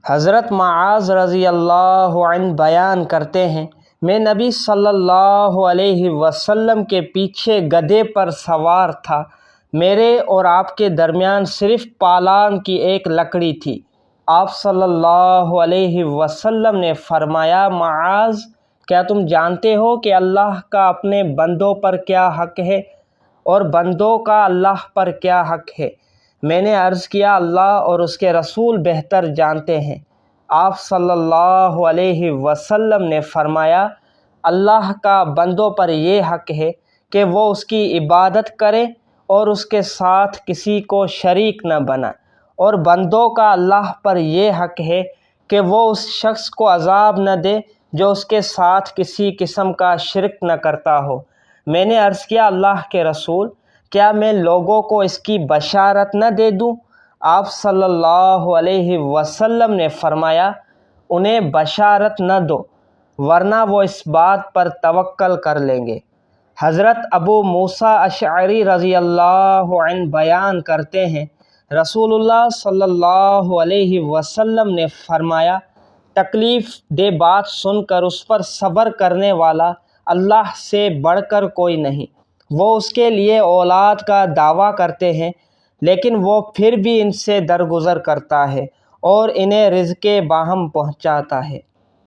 حضرت معاذ رضی اللہ عنہ بیان کرتے ہیں، میں نبی صلی اللہ علیہ وسلم کے پیچھے گدھے پر سوار تھا۔ میرے اور آپ کے درمیان صرف پالان کی ایک لکڑی تھی۔ آپ صلی اللہ علیہ وسلم نے فرمایا، معاذ، کیا تم جانتے ہو کہ اللہ کا اپنے بندوں پر کیا حق ہے اور بندوں کا اللہ پر کیا حق ہے؟ میں نے عرض کیا، اللہ اور اس کے رسول بہتر جانتے ہیں۔ آپ صلی اللہ علیہ وسلم نے فرمایا، اللہ کا بندوں پر یہ حق ہے کہ وہ اس کی عبادت کرے اور اس کے ساتھ کسی کو شریک نہ بنائے، اور بندوں کا اللہ پر یہ حق ہے کہ وہ اس شخص کو عذاب نہ دے جو اس کے ساتھ کسی قسم کا شرک نہ کرتا ہو۔ میں نے عرض کیا، اللہ کے رسول، کیا میں لوگوں کو اس کی بشارت نہ دے دوں؟ آپ صلی اللہ علیہ وسلم نے فرمایا، انہیں بشارت نہ دو، ورنہ وہ اس بات پر توکل کر لیں گے۔ حضرت ابو موسیٰ اشعری رضی اللہ عنہ بیان کرتے ہیں، رسول اللہ صلی اللہ علیہ وسلم نے فرمایا، تکلیف دہ بات سن کر اس پر صبر کرنے والا اللہ سے بڑھ کر کوئی نہیں۔ وہ اس کے لیے اولاد کا دعویٰ کرتے ہیں، لیکن وہ پھر بھی ان سے درگزر کرتا ہے اور انہیں رزق باہم پہنچاتا ہے۔